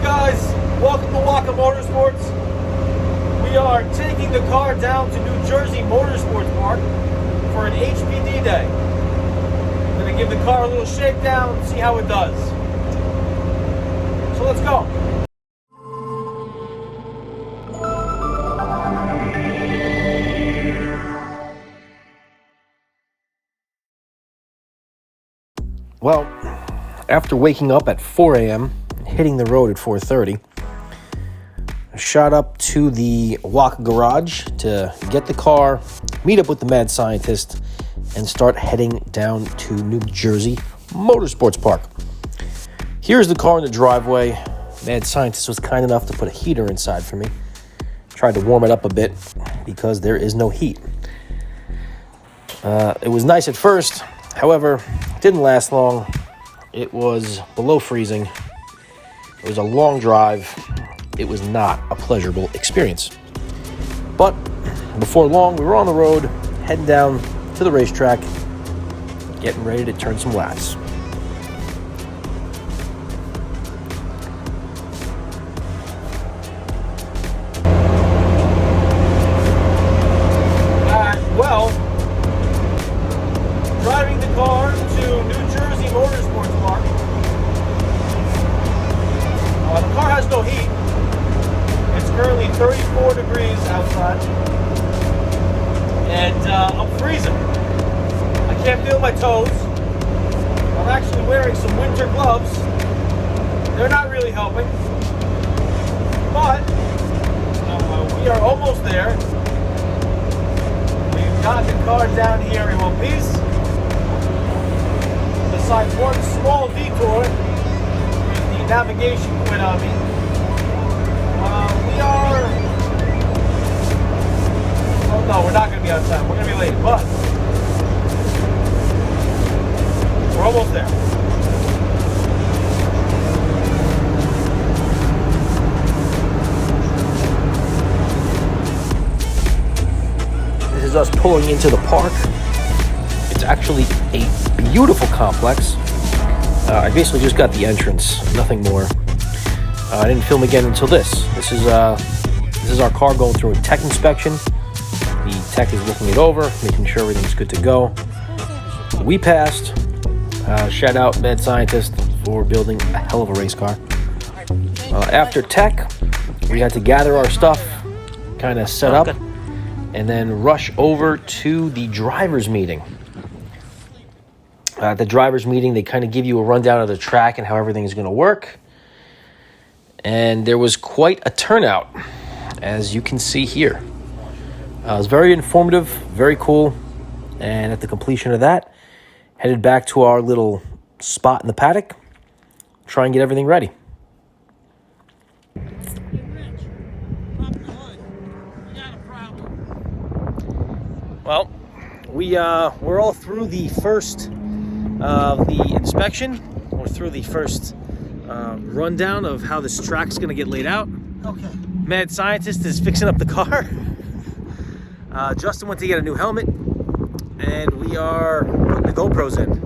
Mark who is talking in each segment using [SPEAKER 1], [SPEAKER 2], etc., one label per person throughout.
[SPEAKER 1] guys? Welcome to Waka Motorsports. We are taking the car down to NJ Motorsports Park for an HPD day. I'm going to give the car a little shakedown and see how it does. So let's go. Well, after waking up at 4 a.m., hitting the road at 4:30, I shot up to the Waka garage to get the car, meet up with the mad scientist, and start heading down to NJ Motorsports Park. Here's the car in the driveway. Mad scientist was kind enough to put a heater inside for me. Tried to warm it up a bit because there is no heat. It was nice at first. However, it didn't last long. It was below freezing. It was a long drive. It was not a pleasurable experience. But before long, we were on the road, heading down to the racetrack, getting ready to turn some laps. Driving the car to NJ Motorsports Park. The car has no heat. It's currently 34 degrees outside. And I'm freezing. I can't feel my toes. I'm actually wearing some winter gloves. They're not really helping. But we are almost there. We've got the car down here in one piece. Besides one small detour with the navigation quit on me, we are... Oh no, we're not going to be on time. We're going to be late, but we're almost there. This is us pulling into the park. It's actually a beautiful complex. I basically just got the entrance, nothing more. I didn't film again until this. This is our car going through a tech inspection. The tech is looking it over, making sure everything's good to go. We passed. Shout out Mad Scientist for building a hell of a race car. After tech, we had to gather our stuff, kind of set up, and then rush over to the driver's meeting. At the driver's meeting, they kind of give you a rundown of the track and how everything is going to work. And there was quite a turnout, as you can see here. It was very informative, very cool. And at the completion of that, headed back to our little spot in the paddock, try and get everything ready. Well, we're all through the first of the inspection. We're through the first rundown of how this track's going to get laid out. Okay. Mad Scientist is fixing up the car. Justin went to get a new helmet, and we are putting the GoPros in.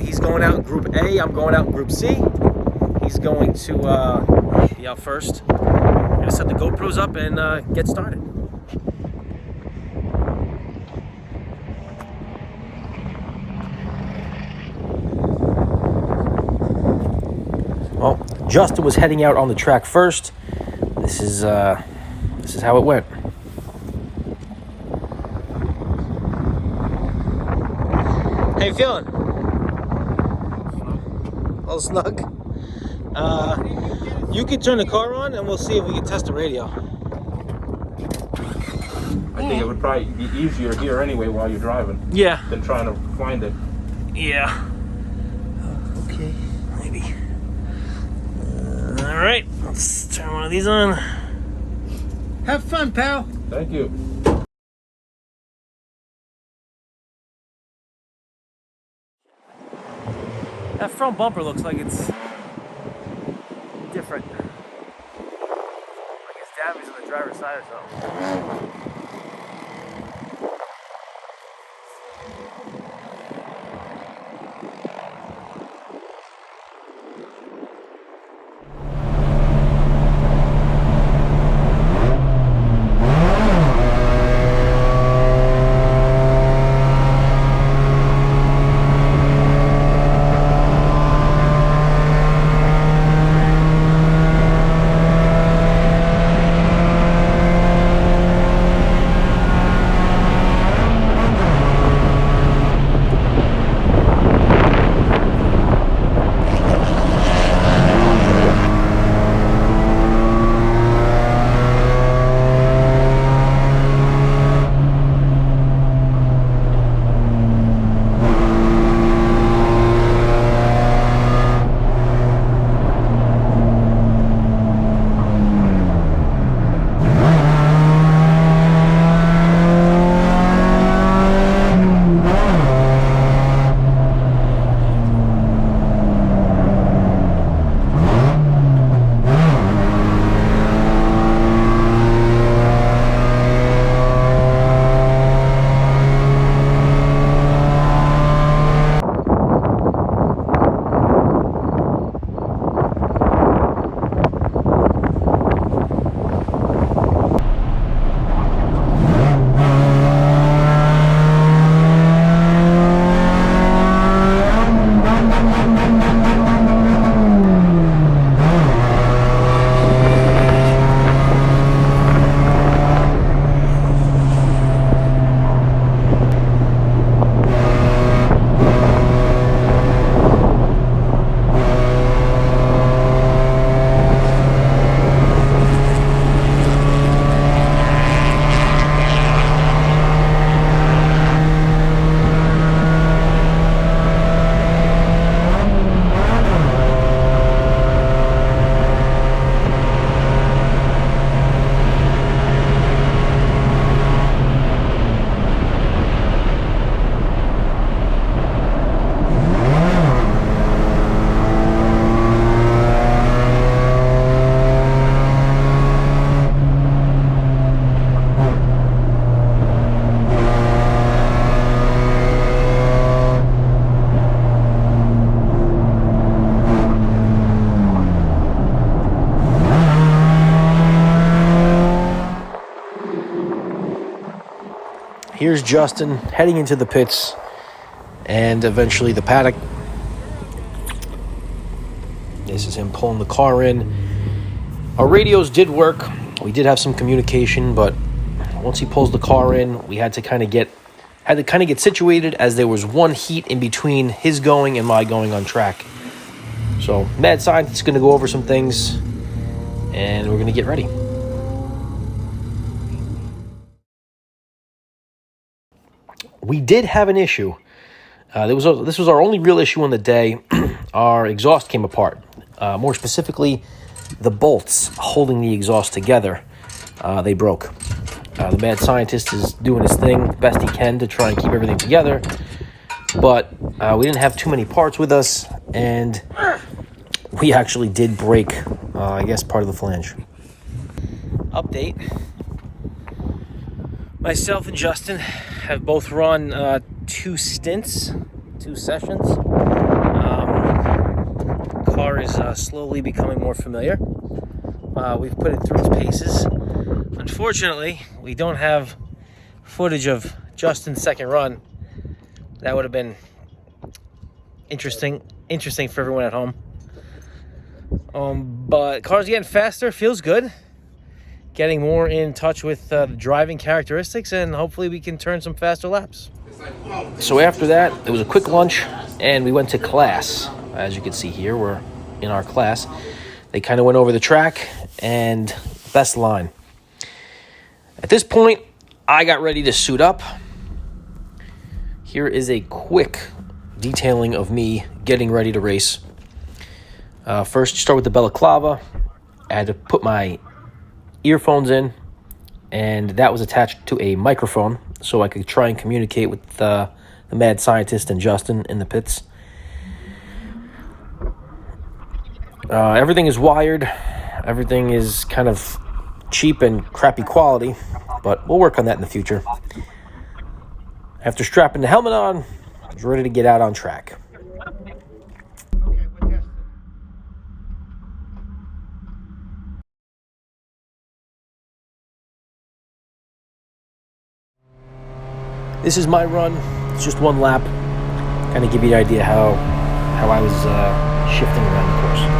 [SPEAKER 1] He's going out in Group A. I'm going out in Group C. He's going to be out first. I'm going to set the GoPros up and get started. Well, Justin was heading out on the track first. This is how it went. How you feeling? A little snug? You can turn the car on and we'll see if we can test the radio.
[SPEAKER 2] I think it would probably be easier here anyway while you're driving.
[SPEAKER 1] Yeah.
[SPEAKER 2] Than trying to find it.
[SPEAKER 1] Yeah. Okay, maybe. All right, let's turn one of these on.
[SPEAKER 3] Have fun, pal.
[SPEAKER 2] Thank you.
[SPEAKER 1] That front bumper looks like it's different. Like it's damaged on the driver's side or something. here's Justin heading into the pits and eventually the paddock. This is him pulling the car in. Our radios did work. We did have some communication, but once he pulls the car in, we had to kind of get situated, as there was one heat in between his going and my going on track. So Mad Scientist is going to go over some things, and we're going to get ready. We did have an issue. This was our only real issue on the day. Our exhaust came apart. More specifically, the bolts holding the exhaust together, they broke. The Mad Scientist is doing his thing best he can to try and keep everything together. But we didn't have too many parts with us, and we actually did break, I guess, part of the flange. Update. Myself and Justin have both run 2 sessions. Car is slowly becoming more familiar. We've put it through its paces. Unfortunately, we don't have footage of Justin's second run. That would have been interesting for everyone at home. But car's getting faster, feels good. Getting more in touch with the driving characteristics, and hopefully we can turn some faster laps. So after that, it was a quick lunch, and we went to class. As you can see here, we're in our class. They kind of went over the track and best line. At this point, I got ready to suit up. Here is a quick detailing of me getting ready to race. First, you start with the balaclava. I had to put my earphones in, and that was attached to a microphone so I could try and communicate with the Mad Scientist and Justin in the pits. Everything is wired. Everything is kind of cheap and crappy quality, but we'll work on that in the future. After strapping the helmet on, I was ready to get out on track. This is my run. It's just one lap. Kind of give you an idea how I was shifting around the course.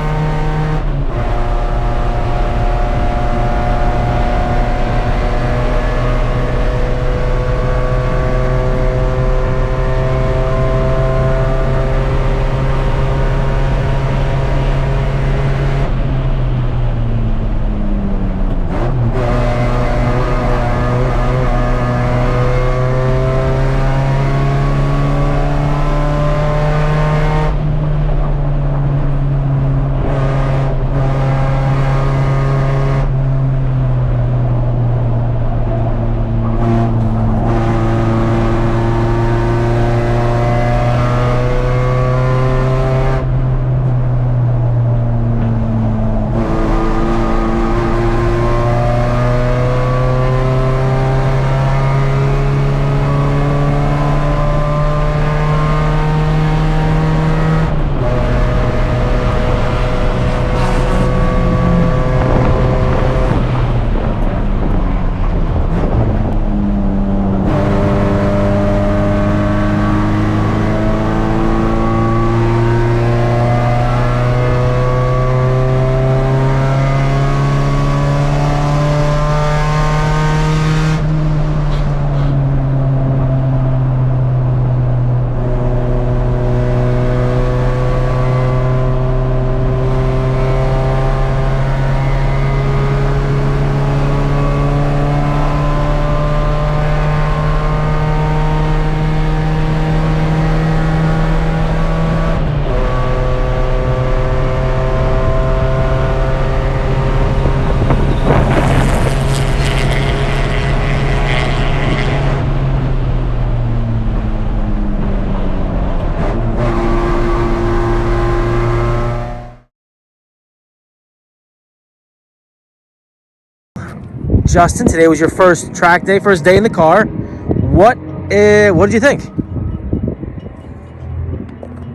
[SPEAKER 1] Justin, today was your first track day, first day in the car. What did you think?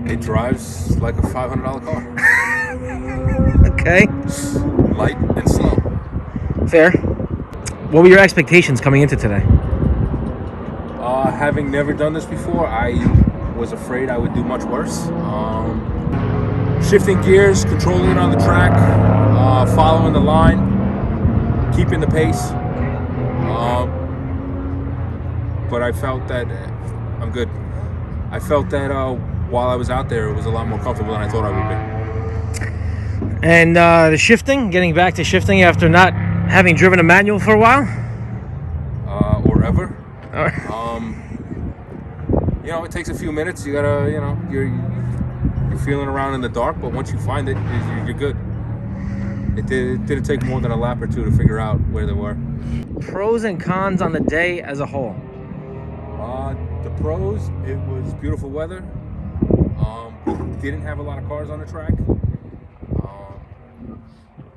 [SPEAKER 4] It drives like a $500 car.
[SPEAKER 1] Okay.
[SPEAKER 4] Light and slow.
[SPEAKER 1] Fair. What were your expectations coming into today?
[SPEAKER 4] having never done this before, I was afraid I would do much worse. Shifting gears, controlling it on the track, following the line, keeping the pace. But I felt that I'm good. I felt that while I was out there, it was a lot more comfortable than I thought I would be.
[SPEAKER 1] And the shifting, getting back to shifting after not having driven a manual for a while?
[SPEAKER 4] Or ever.
[SPEAKER 1] All right.
[SPEAKER 4] You know, it takes a few minutes. You gotta, you know, you're feeling around in the dark, but once you find it, you're good. It didn't take more than a lap or two to figure out where they were.
[SPEAKER 1] Pros and cons on the day as a whole.
[SPEAKER 4] The pros, it was beautiful weather. Didn't have a lot of cars on the track.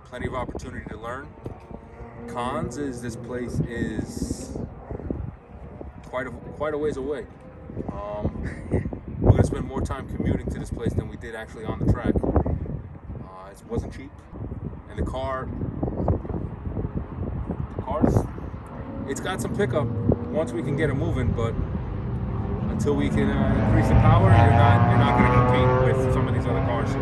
[SPEAKER 4] Plenty of opportunity to learn. Cons is this place is quite a ways away. We're gonna spend more time commuting to this place than we did actually on the track. It wasn't cheap, and the cars, it's got some pickup once we can get it moving, but until we can increase the power, you're not going to compete with some of these other cars.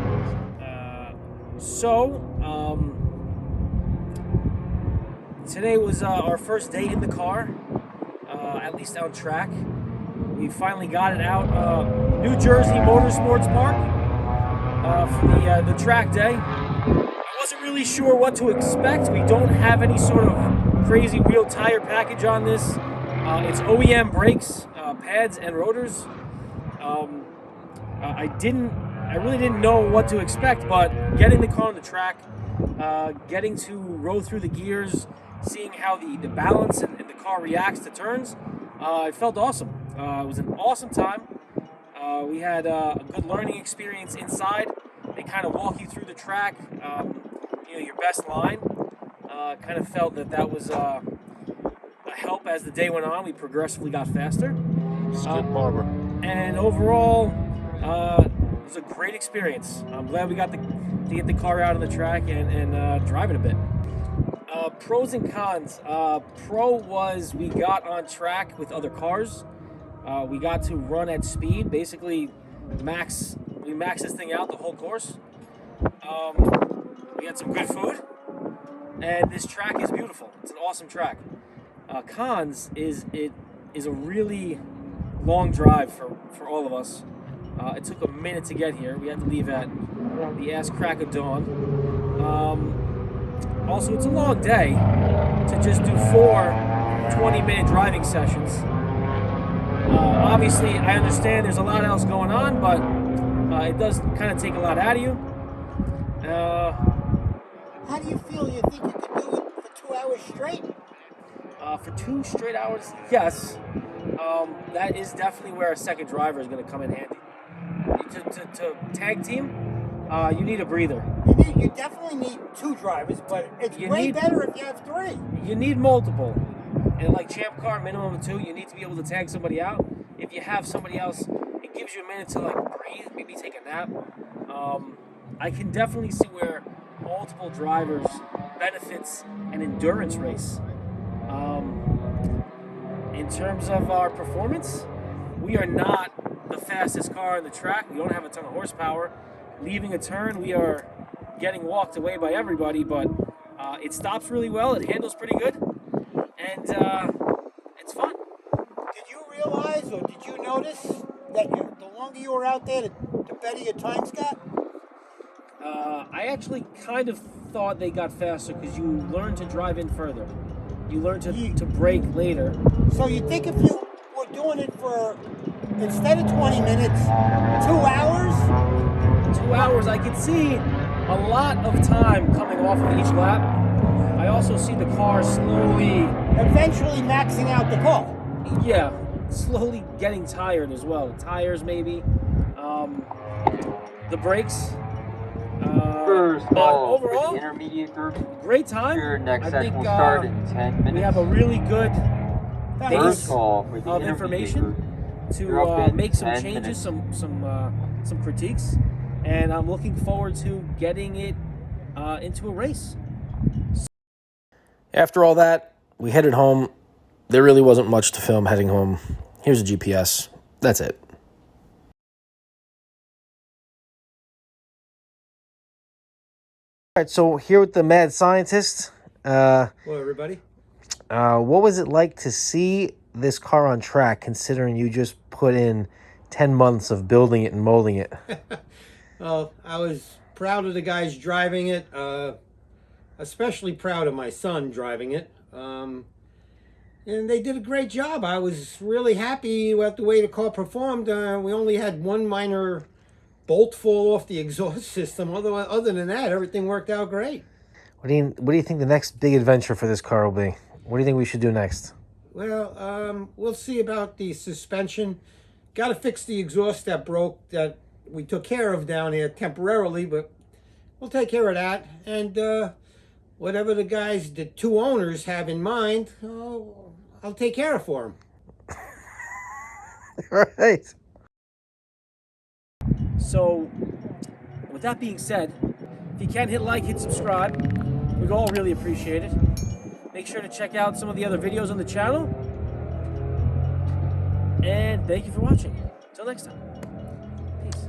[SPEAKER 1] Today was our first day in the car, at least on track. We finally got it out, NJ Motorsports Park, for the track day. I wasn't really sure what to expect. We don't have any sort of crazy wheel tire package on this. It's OEM brakes, pads, and rotors. I really didn't know what to expect, but getting the car on the track, getting to roll through the gears, seeing how the balance and the car reacts to turns, it felt awesome. It was an awesome time. We had a good learning experience inside. They kind of walk you through the track, your best line. Kind of felt that was a help as the day went on. We progressively got faster.
[SPEAKER 4] Skip Barber.
[SPEAKER 1] And overall, it was a great experience. I'm glad we got to get the car out on the track and drive it a bit. Pros and cons. Pro was we got on track with other cars. We got to run at speed. Basically, we maxed this thing out the whole course. We had some good food. And this track is beautiful. It's an awesome track. Cons is it is a really long drive for all of us. It took a minute to get here. We had to leave at the ass crack of dawn. Also, it's a long day to just do 4 20-minute driving sessions. Obviously, I understand there's a lot else going on, but it does kind of take a lot out of you.
[SPEAKER 3] How do you feel? You think you could do it for 2 hours straight?
[SPEAKER 1] For 2 straight hours, yes. That is definitely where a second driver is going to come in handy. To tag team, you need a breather.
[SPEAKER 3] You definitely need 2 drivers, but it's way better if you have 3.
[SPEAKER 1] You need multiple. And like Champ Car, minimum of 2, you need to be able to tag somebody out. If you have somebody else, it gives you a minute to breathe, maybe take a nap. I can definitely see where multiple drivers benefits an endurance race. In terms of our performance, we are not the fastest car on the track. We don't have a ton of horsepower. Leaving a turn, we are getting walked away by everybody, but it stops really well. It handles pretty good, and it's fun.
[SPEAKER 3] Did you realize, or did you notice that the longer you were out there, the better your times got?
[SPEAKER 1] I actually kind of thought they got faster because you learn to drive in further. You learn to brake later.
[SPEAKER 3] So you think if you were doing it for, instead of 20 minutes, 2 hours?
[SPEAKER 1] 2 hours, I could see a lot of time coming off of each lap. I also see the car slowly...
[SPEAKER 3] Eventually maxing out the car.
[SPEAKER 1] Yeah, slowly getting tired as well. Tires maybe. The brakes.
[SPEAKER 5] First
[SPEAKER 1] But
[SPEAKER 5] call
[SPEAKER 1] overall,
[SPEAKER 5] for the intermediate group.
[SPEAKER 1] great time.
[SPEAKER 5] Your next
[SPEAKER 1] I
[SPEAKER 5] session
[SPEAKER 1] think
[SPEAKER 5] will start in 10 minutes.
[SPEAKER 1] we have a really good
[SPEAKER 5] First
[SPEAKER 1] base
[SPEAKER 5] call for the
[SPEAKER 1] of
[SPEAKER 5] intermediate
[SPEAKER 1] information
[SPEAKER 5] group. You're up
[SPEAKER 1] to
[SPEAKER 5] in
[SPEAKER 1] make some
[SPEAKER 5] 10
[SPEAKER 1] changes,
[SPEAKER 5] minutes.
[SPEAKER 1] some critiques, and I'm looking forward to getting it into a race. After all that, we headed home. There really wasn't much to film heading home. Here's a GPS. That's it. All right, so here with the mad scientist.
[SPEAKER 3] Hello, everybody.
[SPEAKER 1] What was it like to see this car on track, considering you just put in 10 months of building it and molding it?
[SPEAKER 3] Well, I was proud of the guys driving it, especially proud of my son driving it. And they did a great job. I was really happy with the way the car performed. We only had one minor bolt fall off the exhaust system. Other than that, everything worked out great.
[SPEAKER 1] What do you think the next big adventure for this car will be? What do you think we should do next?
[SPEAKER 3] Well, we'll see about the suspension. Got to fix the exhaust that broke that we took care of down here temporarily, but we'll take care of that. And whatever the guys, the two owners, have in mind, I'll take care of for them.
[SPEAKER 1] All right.
[SPEAKER 6] So, with that being said, if you can hit like, hit subscribe, we'd all really appreciate it. Make sure to check out some of the other videos on the channel. And thank you for watching. Until next time. Peace.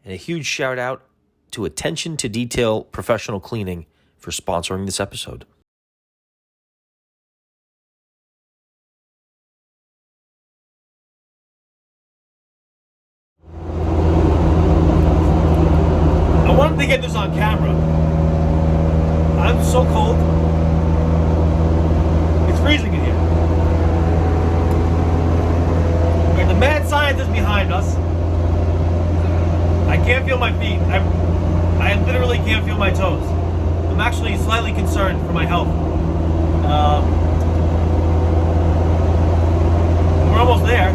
[SPEAKER 1] And a huge shout out to Attention to Detail Professional Cleaning for sponsoring this episode.
[SPEAKER 6] I wanted to get this on camera. I'm so cold. It's freezing in here. And the mad scientist behind us. I can't feel my feet. I literally can't feel my toes. I'm actually slightly concerned for my health. We're almost there.